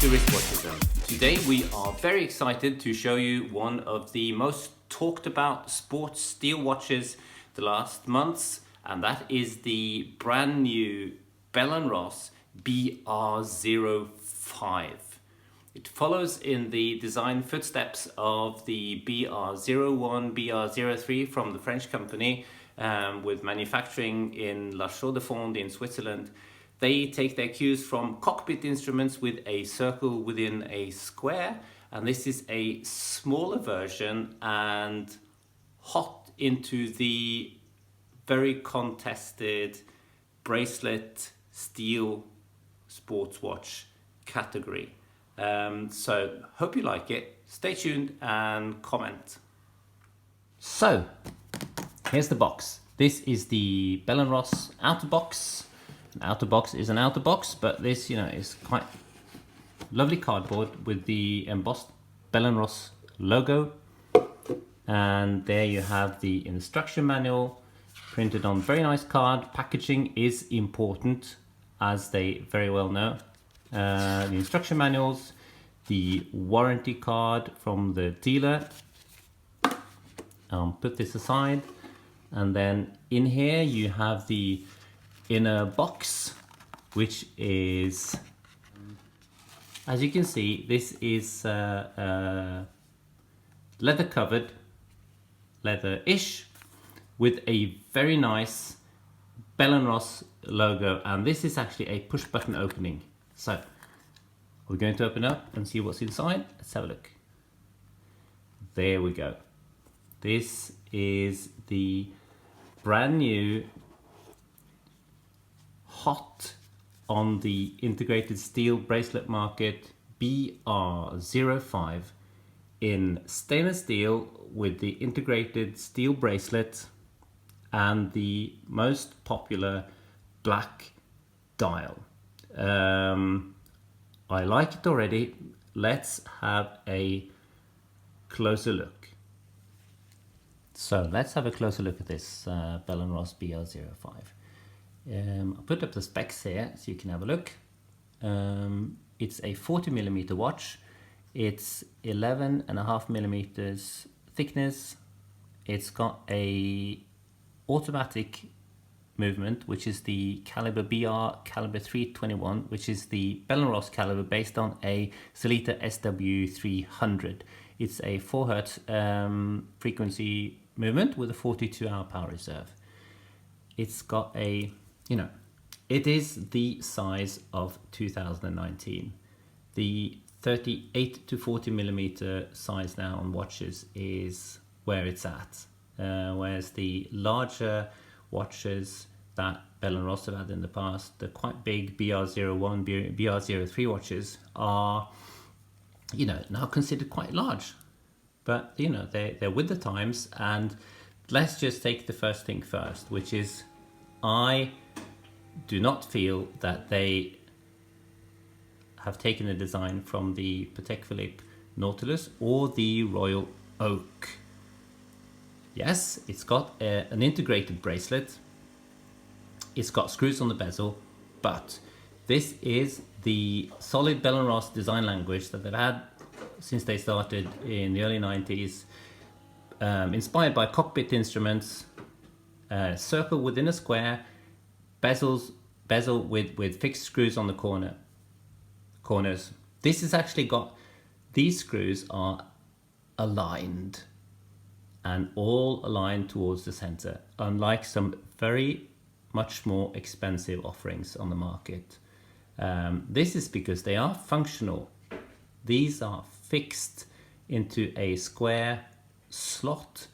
to Wristwatches. Today we are very excited to show you one of the most talked about sports steel watches the last months, and that is the brand new Bell Ross BR05. It follows in the design footsteps of the BR01, BR03 from the French company, with manufacturing in La Chaux-de-Fonds in Switzerland. They take their cues from cockpit instruments with a circle within a square, and this is a smaller version and hot into the very contested bracelet steel sports watch category. So hope you like it. Stay tuned and comment. So here's the box. This is the Bell Ross outer box. An outer box is an outer box, but this, is quite lovely cardboard with the embossed Bell Ross logo. And there you have the instruction manual printed on very nice card. Packaging is important, as they very well know. The instruction manuals, the warranty card from the dealer. Put this aside, and then in here you have the inner box, which is, as you can see, this is leather covered, leather-ish, with a very nice Bell Ross logo, and this is actually a push button opening. So we're going to open up and see what's inside. Let's have a look. There we go. This is the brand new, hot on the integrated steel bracelet market, BR05 in stainless steel with the integrated steel bracelet and the most popular black dial. I like it already. Let's have a closer look. So let's have a closer look at this Bell Ross BR05. I'll put up the specs here so you can have a look. It's a 40mm watch. It's 11.5mm thickness. It's got a automatic movement, which is the caliber BR caliber 321, which is the Bell Ross caliber based on a Sellita SW300. It's a 4 Hz frequency movement with a 42-hour power reserve. It's got a, it is the size of 2019. The 38 to 40mm size now on watches is where it's at, whereas the larger watches that Bell Ross have had in the past, the quite big BR01, BR03 watches are, now considered quite large. But, they're with the times, and let's just take the first thing first, which is I do not feel that they have taken the design from the Patek Philippe Nautilus or the Royal Oak. Yes, it's got an integrated bracelet. It's got screws on the bezel, but this is the solid Bell Ross design language that they've had since they started in the early 90s, inspired by cockpit instruments, circle within a square, bezel with fixed screws on the corners. This has actually got, these screws are aligned and all aligned towards the center, unlike some very much more expensive offerings on the market. This is because they are functional. These are fixed into a square slot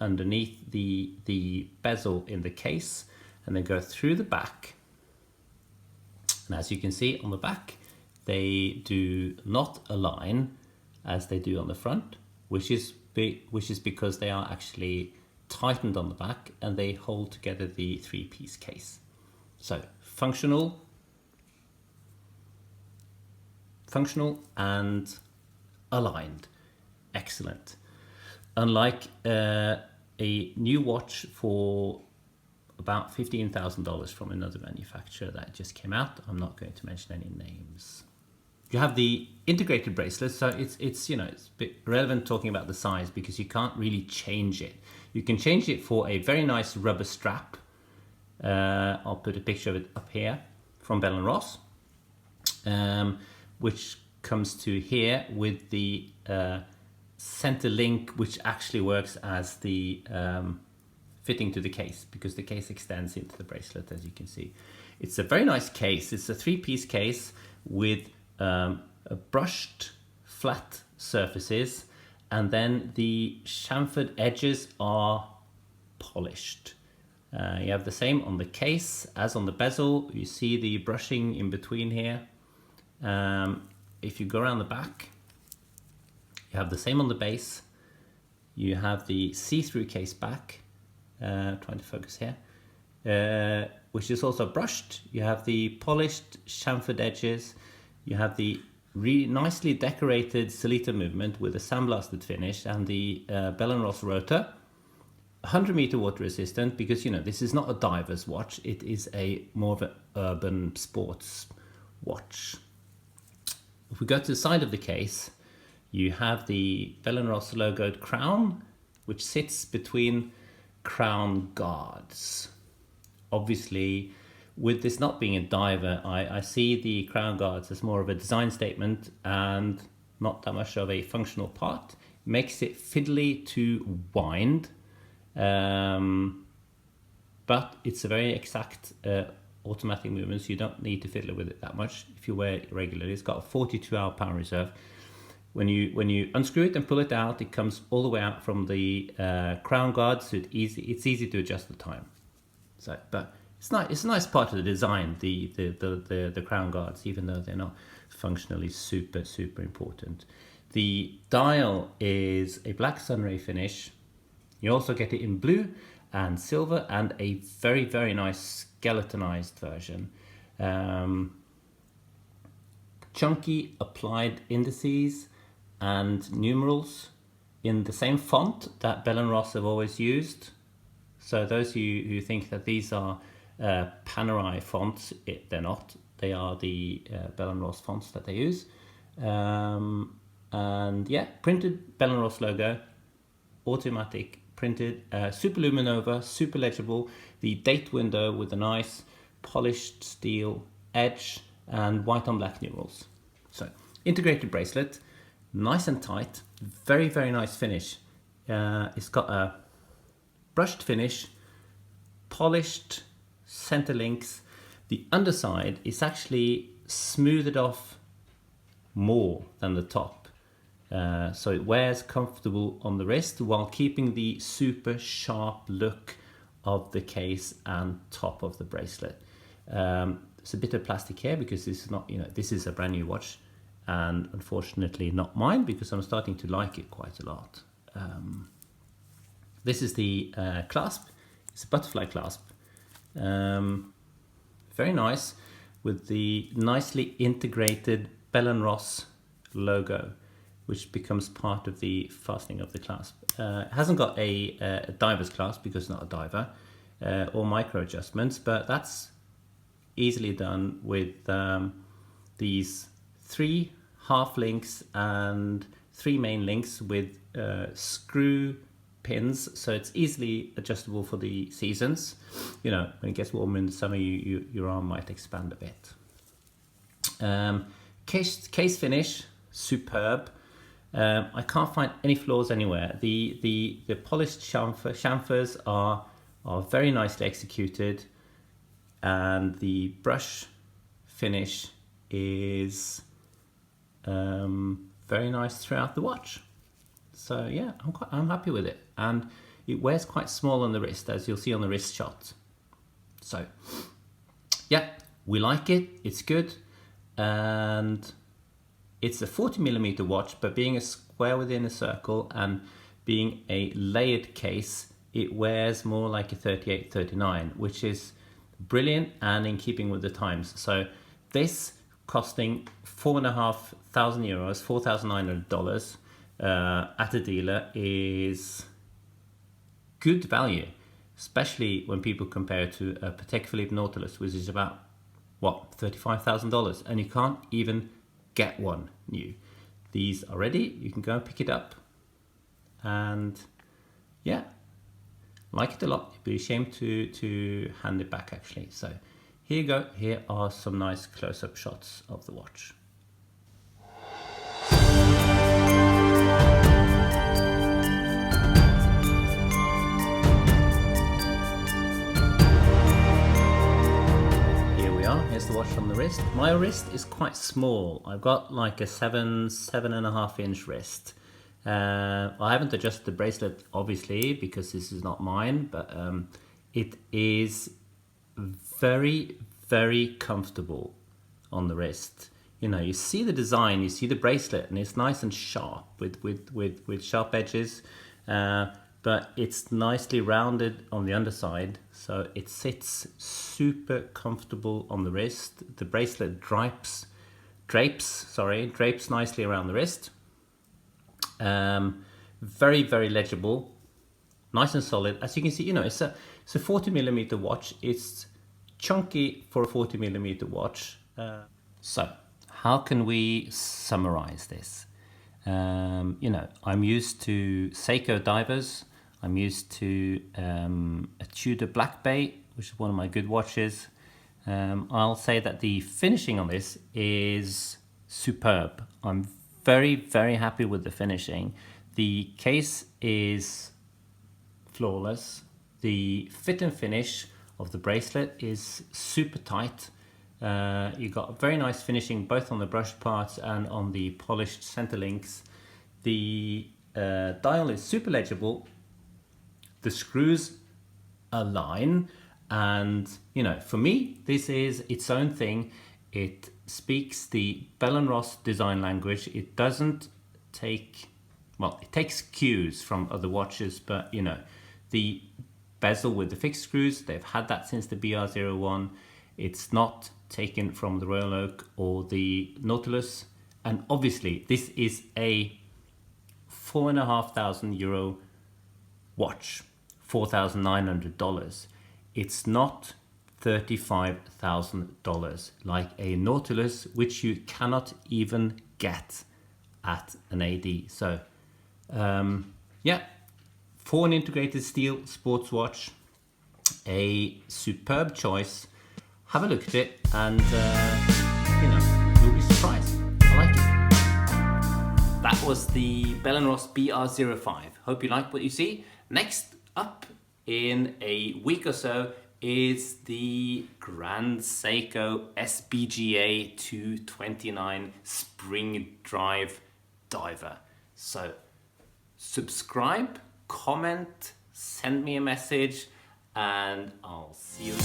underneath the bezel in the case, and they go through the back. And as you can see on the back, they do not align as they do on the front, which is because they are actually tightened on the back and they hold together the three-piece case. So functional and aligned. Excellent. Unlike a new watch for about $15,000 from another manufacturer that just came out. I'm not going to mention any names. you have the integrated bracelet, so it's you know, it's a bit relevant talking about the size because you can't really change it. You can change it for a very nice rubber strap. I'll put a picture of it up here from Bell Ross, which comes to here with the center link, which actually works as the fitting to the case, because the case extends into the bracelet, as you can see. It's a very nice case. It's a 3-piece case with brushed flat surfaces, and then the chamfered edges are polished. You have the same on the case as on the bezel. You see the brushing in between here. If you go around the back, you have the same on the base. You have the see-through case back, trying to focus here, which is also brushed. You have the polished chamfered edges. You have the nicely decorated Solita movement with a sandblasted finish, and the Bell Ross rotor. 100-meter water resistant, because you know this is not a diver's watch, it is a more of an urban sports watch. If we go to the side of the case, you have the Bell Ross logoed crown, which sits between crown guards. Obviously, with this not being a diver, I see the crown guards as more of a design statement and not that much of a functional part. Makes it fiddly to wind. But it's a very exact automatic movement, so you don't need to fiddle with it that much if you wear it regularly. It's got a 42-hour power reserve. When you unscrew it and pull it out, it comes all the way out from the crown guard, so it's easy to adjust the time. So, but it's a nice part of the design, the crown guards, even though they're not functionally super important. The dial is a black sunray finish. You also get it in blue and silver, and a very nice skeletonized version. Chunky applied indices and numerals in the same font that Bell & Ross have always used. So those who think that these are Panerai fonts, they're not. They are the Bell & Ross fonts that they use. And yeah, printed Bell & Ross logo, automatic printed, super luminova, super legible, the date window with a nice polished steel edge and white on black numerals. So integrated bracelet, nice and tight, very nice finish. It's got a brushed finish, polished center links. The underside is actually smoothed off more than the top. So it wears comfortable on the wrist while keeping the super sharp look of the case and top of the bracelet. It's a bit of plastic here because this is not, this is a brand new watch, and unfortunately not mine, because I'm starting to like it quite a lot. This is the clasp. It's a butterfly clasp. Very nice, with the nicely integrated Bell & Ross logo, which becomes part of the fastening of the clasp. It hasn't got a diver's clasp because it's not a diver, or micro adjustments, but that's easily done with these 3 half links and 3 main links with screw pins, so it's easily adjustable for the seasons. When it gets warmer in the summer, your arm might expand a bit. Case finish, superb. I can't find any flaws anywhere. The polished chamfers are very nicely executed, and the brush finish is very nice throughout the watch. So yeah, I'm happy with it, and it wears quite small on the wrist, as you'll see on the wrist shot. So yeah, we like it. It's good, and it's a 40mm watch, but being a square within a circle and being a layered case, it wears more like a 38-39, which is brilliant and in keeping with the times. So this costing €4,500, $4,900 at a dealer is good value, especially when people compare it to a Patek Philippe Nautilus, which is about, what, $35,000, and you can't even get one new. These are ready. You can go and pick it up. And yeah, like it a lot. You'd be ashamed to hand it back actually. So here you go. Here are some nice close-up shots of the watch. Here's the watch on the wrist. My wrist is quite small. I've got like a 7.5 inch wrist. I haven't adjusted the bracelet obviously because this is not mine, but it is very, very comfortable on the wrist. You know, you see the design, you see the bracelet, and it's nice and sharp with sharp edges. But it's nicely rounded on the underside, so it sits super comfortable on the wrist. The bracelet drapes nicely around the wrist. Very, very legible, nice and solid. As you can see, you know, it's a 40mm watch. It's chunky for a 40mm watch. So how can we summarize this? You know, I'm used to Seiko divers. I'm used to a Tudor Black Bay, which is one of my good watches. I'll say that the finishing on this is superb. I'm very, very happy with the finishing. The case is flawless. The fit and finish of the bracelet is super tight. You got a very nice finishing both on the brushed parts and on the polished center links. The dial is super legible. The screws align, and you know, for me this is its own thing. It speaks the Bell Ross design language. It doesn't take, well, it takes cues from other watches, but you know, the bezel with the fixed screws, they've had that since the BR01. It's not taken from the Royal Oak or the Nautilus, and obviously this is a €4,500 watch, $4,900. It's not $35,000 like a Nautilus, which you cannot even get at an AD. So yeah, for an integrated steel sports watch, a superb choice. Have a look at it, and you know, you'll be surprised. I like it. That was the Bell Ross BR05. Hope you like what you see. Next up in a week or so is the Grand Seiko SBGA 229 Spring Drive Diver. So subscribe, comment, send me a message, and I'll see you.